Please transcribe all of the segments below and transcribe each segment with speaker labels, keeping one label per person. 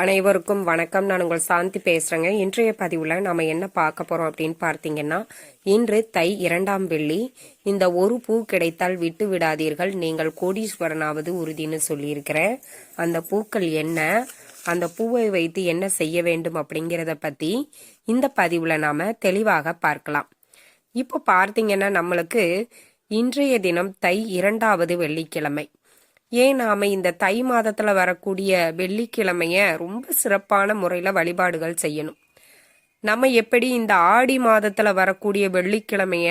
Speaker 1: அனைவருக்கும் வணக்கம். நான் உங்கள் சாந்தி பேசுறேங்க. இன்றைய பதிவுல நாம என்ன பார்க்க போறோம் அப்படின்னு பார்த்தீங்கன்னா, இன்று தை 2ஆம் வெள்ளி. இந்த ஒரு பூ கிடைத்தால் விட்டு விடாதீர்கள், நீங்கள் கோடீஸ்வரனாவது உறுதினு சொல்லியிருக்கிறேன். அந்த பூக்கள் என்ன, அந்த பூவை வைத்து என்ன செய்ய வேண்டும் அப்படிங்கிறத பத்தி இந்த பதிவுல நாம தெளிவாக பார்க்கலாம். இப்போ பார்த்தீங்கன்னா, நம்மளுக்கு இன்றைய தினம் தை 2வது வெள்ளிக்கிழமை. ஏன் நாம இந்த தை மாதத்துல வரக்கூடிய வெள்ளிக்கிழமைய ரொம்ப சிறப்பான முறையில வழிபாடுகள் செய்யணும். நம்ம எப்படி இந்த ஆடி மாதத்துல வரக்கூடிய வெள்ளிக்கிழமைய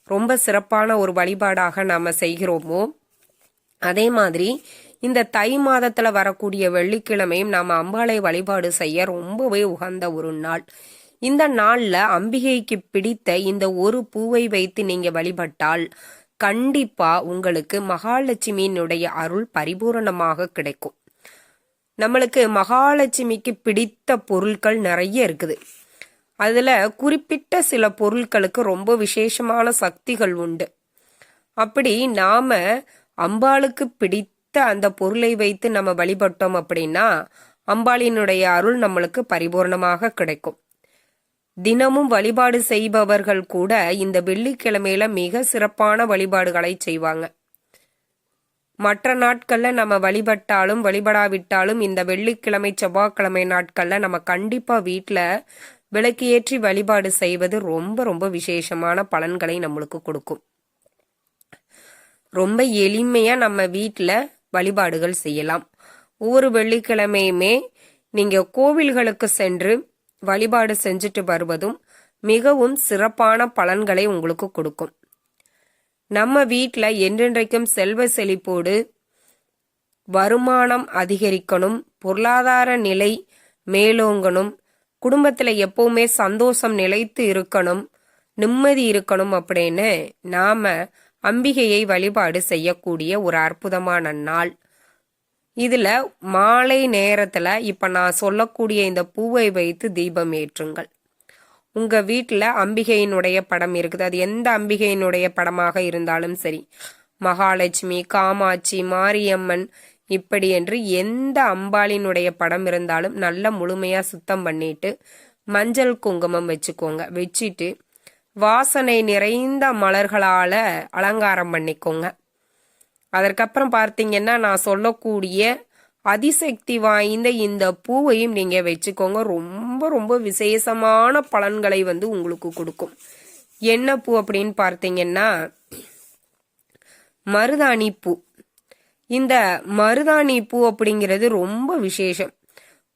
Speaker 1: ரொம்ப சிறப்பான ஒரு வழிபாடாக நாம செய்கிறோமோ, அதே மாதிரி இந்த தை மாதத்துல வரக்கூடிய வெள்ளிக்கிழமையும் நாம அம்பாளை வழிபாடு செய்ய ரொம்பவே உகந்த ஒரு நாள். இந்த நாள்ல அம்பிகைக்கு பிடித்த இந்த ஒரு பூவை வைத்து நீங்க வழிபட்டால் கண்டிப்பா உங்களுக்கு மகாலட்சுமியினுடைய அருள் பரிபூரணமாக கிடைக்கும். நம்மளுக்கு மகாலட்சுமிக்கு பிடித்த பொருட்கள் நிறைய இருக்குது. அதுல குறிப்பிட்ட சில பொருட்களுக்கு ரொம்ப விசேஷமான சக்திகள் உண்டு. அப்படி நாம அம்பாளுக்கு பிடித்த அந்த பொருளை வைத்து நம்ம வழிபட்டோம் அப்படின்னா அம்பாளினுடைய அருள் நம்மளுக்கு பரிபூர்ணமாக கிடைக்கும். தினமும் வழிபாடு செய்பவர்கள் கூட இந்த வெள்ளிக்கிழமையில மிக சிறப்பான வழிபாடுகளை செய்வாங்க. மற்ற நாட்கள்ல நம்ம வழிபட்டாலும் வழிபடாவிட்டாலும் இந்த வெள்ளிக்கிழமை செவ்வாய்க்கிழமை நாட்கள்ல நம்ம கண்டிப்பா வீட்டுல விளக்கு ஏற்றி வழிபாடு செய்வது ரொம்ப ரொம்ப விசேஷமான பலன்களை நம்மளுக்கு கொடுக்கும். ரொம்ப எளிமையா நம்ம வீட்டுல வழிபாடுகள் செய்யலாம். ஒவ்வொரு வெள்ளிக்கிழமையுமே நீங்க கோவில்களுக்கு சென்று வழிபாடு செஞ்சுட்டு வருவதும் மிகவும் சிறப்பான பலன்களை உங்களுக்கு கொடுக்கும். நம்ம வீட்டில் என்றென்றைக்கும் செல்வ செழிப்போடு வருமானம் அதிகரிக்கணும், பொருளாதார நிலை மேலோங்கணும், குடும்பத்தில் எப்பவுமே சந்தோஷம் நிலைத்து இருக்கணும், நிம்மதி இருக்கணும் அப்படின்னு நாம அம்பிகையை வழிபாடு செய்யக்கூடிய ஒரு அற்புதமான நாள். இதுல மாலை நேரத்துல இப்ப நான் சொல்லக்கூடிய இந்த பூவை வைத்து தீபம் ஏற்றுங்கள். உங்க வீட்டுல அம்பிகையினுடைய படம் இருக்குது, அது எந்த அம்பிகையினுடைய படமாக இருந்தாலும் சரி, மகாலட்சுமி, காமாட்சி, மாரியம்மன் இப்படி என்று எந்த அம்பாளினுடைய படம் இருந்தாலும் நல்ல முழுமையா சுத்தம் பண்ணிட்டு மஞ்சள் குங்குமம் வச்சுக்கோங்க. வச்சுட்டு வாசனை நிறைந்த மலர்களால அலங்காரம் பண்ணிக்கோங்க. அதற்கப்புறம் பார்த்தீங்கன்னா நான் சொல்லக்கூடிய அதிசக்தி வாய்ந்த இந்த பூவையும் நீங்க வச்சுக்கோங்க. ரொம்ப ரொம்ப விசேஷமான பலன்களை உங்களுக்கு கொடுக்கும். என்ன பூ அப்படின்னு பார்த்தீங்கன்னா மருதாணி பூ. இந்த மருதாணி பூ அப்படிங்கிறது ரொம்ப விசேஷம்.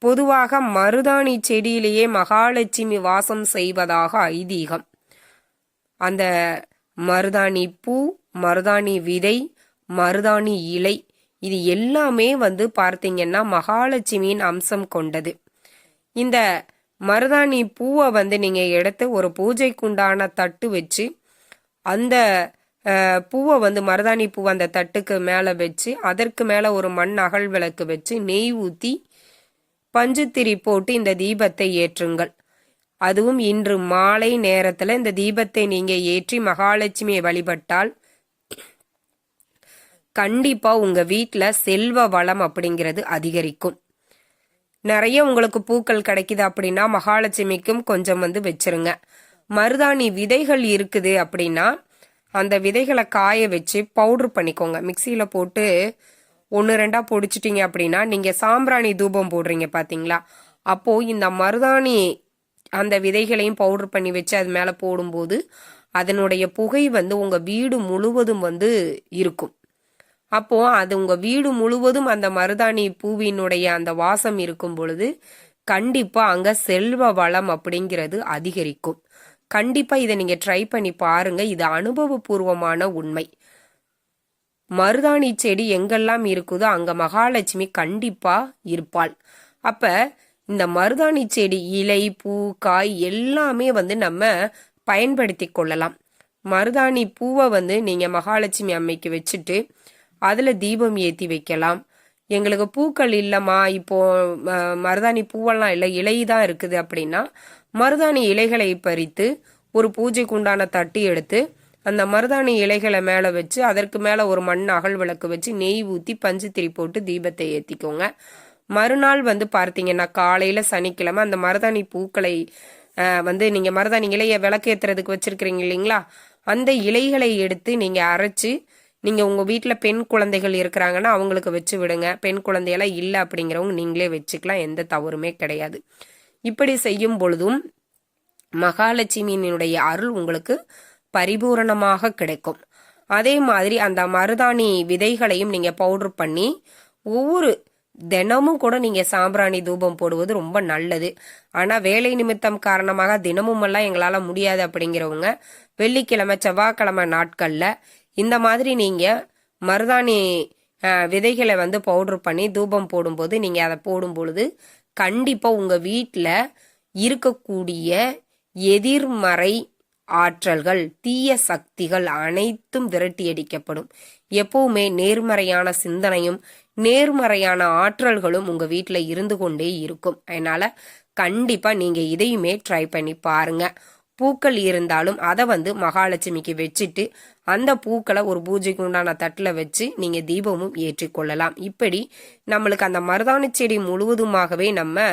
Speaker 1: பொதுவாக மருதாணி செடியிலேயே மகாலட்சுமி வாசம் செய்வதாக ஐதீகம். அந்த மருதாணி பூ, மருதாணி விதை, மருதாணி இலை இது எல்லாமே பார்த்தீங்கன்னா மகாலட்சுமியின் அம்சம் கொண்டது. இந்த மருதாணி பூவை நீங்க எடுத்து ஒரு பூஜைக்குண்டான தட்டு வச்சு அந்த பூவை மருதாணி பூ அந்த தட்டுக்கு மேல வச்சு அதற்கு மேல ஒரு மண் அகல் விளக்கு வச்சு நெய் ஊத்தி பஞ்சுத்திரி போட்டு இந்த தீபத்தை ஏற்றுங்கள். அதுவும் இன்று மாலை நேரத்துல இந்த தீபத்தை நீங்க ஏற்றி மகாலட்சுமியை வழிபட்டால் கண்டிப்பா உங்க வீட்டுல செல்வ வளம் அப்படிங்கிறது அதிகரிக்கும். நிறைய உங்களுக்கு பூக்கள் கிடைக்குது அப்படின்னா மகாலட்சுமிக்கும் கொஞ்சம் வச்சிருங்க. மருதாணி விதைகள் இருக்குது அப்படின்னா அந்த விதைகளை காய வச்சு பவுடர் பண்ணிக்கோங்க. மிக்சியில போட்டு 1-2 பொடிச்சிட்டீங்க அப்படின்னா நீங்க சாம்பிராணி தூபம் போடுறீங்க பாத்தீங்களா, அப்போ இந்த மருதாணி அந்த விதைகளையும் பவுடர் பண்ணி வச்சு அது மேல போடும்போது அதனுடைய புகை உங்க வீடு முழுவதும் இருக்கும். அப்போ அது உங்க வீடு முழுவதும் அந்த மருதாணி பூவினுடைய அந்த வாசம் இருக்கும் பொழுது கண்டிப்பா அங்க செல்வ வளம் அப்படிங்கிறது அதிகரிக்கும். கண்டிப்பா இதை நீங்க ட்ரை பண்ணி பாருங்க. இது அனுபவபூர்வமான உண்மை. மருதாணி செடி எங்கெல்லாம் இருக்குதோ அங்க மகாலட்சுமி கண்டிப்பா இருப்பாள். அப்ப இந்த மருதாணி செடி இலை, பூ, காய் எல்லாமே நம்ம பயன்படுத்தி கொள்ளலாம். மருதாணி பூவை நீங்க மகாலட்சுமி அம்மைக்கு வச்சுட்டு அதுல தீபம் ஏத்தி வைக்கலாம். எங்களுக்கு பூக்கள் இல்லம்மா, இப்போ மருதாணி பூவெல்லாம் இல்லை, இலைதான் இருக்குது அப்படின்னா மருதாணி இலைகளை பறித்து ஒரு பூஜைக்கு உண்டான தட்டி எடுத்து அந்த மருதாணி இலைகளை மேல வச்சு அதற்கு மேல ஒரு மண் அகல் விளக்கு வச்சு நெய் ஊத்தி பஞ்சுத்திரி போட்டு தீபத்தை ஏத்திக்கோங்க. மறுநாள் வந்து பார்த்தீங்கன்னா காலையில சனிக்கிழமை அந்த மருதாணி பூக்களை வந்து நீங்க மருதாணி இலைய விளக்கேத்துறதுக்கு வச்சிருக்கிறீங்க இல்லைங்களா, அந்த இலைகளை எடுத்து நீங்க அரைச்சு நீங்க உங்க வீட்டுல பெண் குழந்தைகள் இருக்கிறாங்கன்னா அவங்களுக்கு வச்சு விடுங்க. பெண் குழந்தையெல்லாம் இல்லை அப்படிங்கிறவங்க நீங்களே வச்சுக்கலாம், எந்த தவறுமே கிடையாது. இப்படி செய்யும் பொழுதும் மகாலட்சுமியினுடைய அருள் உங்களுக்கு பரிபூரணமாக கிடைக்கும். அதே மாதிரி அந்த மருதாணி விதைகளையும் நீங்க பவுடர் பண்ணி ஒவ்வொரு தினமும் கூட நீங்க சாம்பிராணி தூபம் போடுவது ரொம்ப நல்லது. ஆனா வேலை நிமித்தம் காரணமாக தினமும் எல்லாம் எங்களால முடியாது அப்படிங்கிறவங்க வெள்ளிக்கிழமை செவ்வாய்க்கிழமை நாட்கள்ல இந்த மாதிரி நீங்க மருதாணி விதைகளை வந்து பவுடர் பண்ணி தூபம் போடும்போது நீங்க அதை போடும் பொழுது கண்டிப்பா உங்க வீட்டுல இருக்கக்கூடிய எதிர்மறை ஆற்றல்கள் தீய சக்திகள் அனைத்தும் விரட்டியடிக்கப்படும். எப்பவுமே நேர்மறையான சிந்தனையும் நேர்மறையான ஆற்றல்களும் உங்க வீட்டுல இருந்து கொண்டே இருக்கும். அதனால கண்டிப்பா நீங்க இதையுமே ட்ரை பண்ணி பாருங்க. பூக்கள் இருந்தாலும் அதை வந்து மகாலட்சுமிக்கு வச்சுட்டு அந்த பூக்களை ஒரு பூஜைக்கு உண்டான தட்டுல வச்சு நீங்க தீபமும் ஏற்றி கொள்ளலாம். இப்படி நம்மளுக்கு அந்த மருதாணி செடி முழுவதுமாகவே நம்ம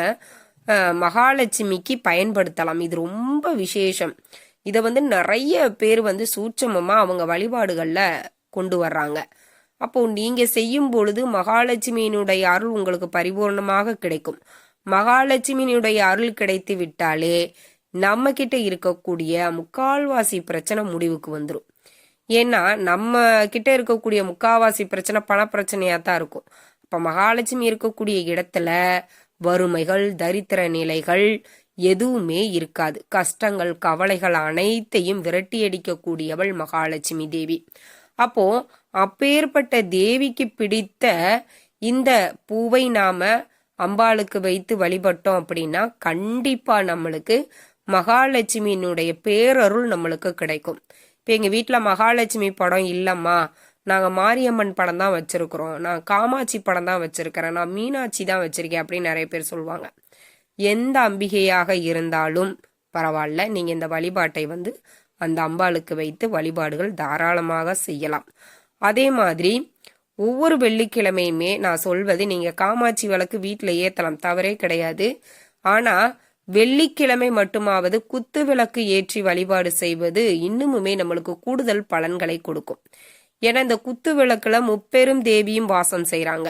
Speaker 1: மகாலட்சுமிக்கு பயன்படுத்தலாம். இது ரொம்ப விசேஷம். இதை வந்து நிறைய பேர் வந்து சூட்சமமா அவங்க வழிபாடுகள்ல கொண்டு வர்றாங்க. அப்போ நீங்க செய்யும் பொழுது மகாலட்சுமியினுடைய அருள் உங்களுக்கு பரிபூர்ணமாக கிடைக்கும். மகாலட்சுமியினுடைய அருள் கிடைத்து விட்டாலே நம்ம கிட்ட இருக்கக்கூடிய முக்கால்வாசி பிரச்சனை முடிவுக்கு வந்துடும். ஏன்னா நம்ம கிட்ட இருக்கக்கூடிய முக்கால்வாசி பிரச்சனை பண பிரச்சனையா தான் இருக்கும். அப்ப மகாலட்சுமி இருக்கக்கூடிய இடத்துல வறுமைகள் தரித்திர நிலைகள் எதுவுமே இருக்காது. கஷ்டங்கள் கவலைகள் அனைத்தையும் விரட்டி அடிக்கக்கூடியவள் மகாலட்சுமி தேவி. அப்போ அப்பேற்பட்ட தேவிக்கு பிடித்த இந்த பூவை நாம அம்பாளுக்கு வைத்து வழிபட்டோம் அப்படின்னா கண்டிப்பா நம்மளுக்கு மகாலட்சுமியினுடைய பேரருள் நம்மளுக்கு கிடைக்கும். இப்ப எங்க வீட்டுல மகாலட்சுமி படம் இல்லம்மா, நாங்க மாரியம்மன் படம் தான் வச்சிருக்கிறோம், நான் காமாட்சி படம் தான் வச்சிருக்கிறேன், நான் மீனாட்சி தான் வச்சிருக்கேன் அப்படின்னு நிறைய பேர் சொல்லுவாங்க. எந்த அம்பிகையாக இருந்தாலும் பரவாயில்ல, நீங்க இந்த வழிபாட்டை வந்து அந்த அம்பாளுக்கு வைத்து வழிபாடுகள் தாராளமாக செய்யலாம். அதே மாதிரி ஒவ்வொரு வெள்ளிக்கிழமையுமே நான் சொல்வது, நீங்க காமாட்சி விளக்கு வீட்டுல ஏத்தலாம், தவறே கிடையாது. ஆனா வெள்ளிக்கிழமை மட்டுமாவது குத்து விளக்கு ஏற்றி வழிபாடு செய்வது இன்னுமுமே நம்மளுக்கு கூடுதல் பலன்களை கொடுக்கும். ஏன்னா இந்த குத்து விளக்குல முப்பெரும் தேவியும் வாசம் செய்யறாங்க.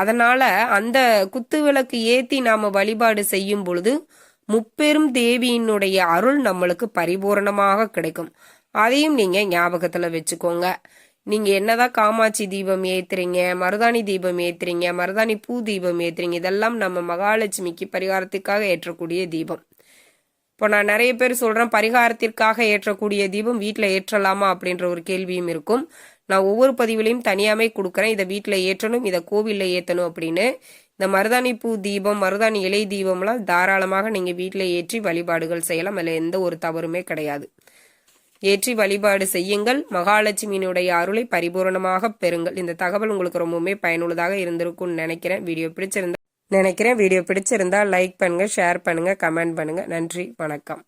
Speaker 1: அதனால அந்த குத்து விளக்கு ஏத்தி நாம வழிபாடு செய்யும் பொழுது முப்பெரும் தேவியினுடைய அருள் நம்மளுக்கு பரிபூரணமாக கிடைக்கும். அதையும் நீங்க ஞாபகத்துல வச்சுக்கோங்க. நீங்க என்னதான் காமாட்சி தீபம் ஏத்துறீங்க, மருதாணி தீபம் ஏத்துறீங்க, மருதாணி பூ தீபம் ஏத்துறீங்க, இதெல்லாம் நம்ம மகாலட்சுமிக்கு பரிகாரத்துக்காக ஏற்றக்கூடிய தீபம். இப்போ நான் நிறைய பேர் சொல்றேன், பரிகாரத்திற்காக ஏற்றக்கூடிய தீபம் வீட்டுல ஏற்றலாமா அப்படின்ற ஒரு கேள்வியும் இருக்கும். நான் ஒவ்வொரு பதிவுலையும் தனியாமே கொடுக்குறேன், இதை வீட்டுல ஏற்றணும், இதை கோவில்ல ஏற்றணும் அப்படின்னு. இந்த மருதாணி பூ தீபம் மருதாணி இலை தீபம்லாம் தாராளமாக நீங்க வீட்டுல ஏற்றி வழிபாடுகள் செய்யலாம். அதுல எந்த ஒரு தவறுமே கிடையாது. ஏற்றி வழிபாடு செய்யுங்கள். மகாலட்சுமியினுடைய அருளை பரிபூரணமாக பெறுங்கள். இந்த தகவல் உங்களுக்கு ரொம்பவுமே பயனுள்ளதாக இருந்திருக்கும்னு நினைக்கிறேன். வீடியோ பிடிச்சிருந்தா லைக் பண்ணுங்க, ஷேர் பண்ணுங்க, கமெண்ட் பண்ணுங்க. நன்றி, வணக்கம்.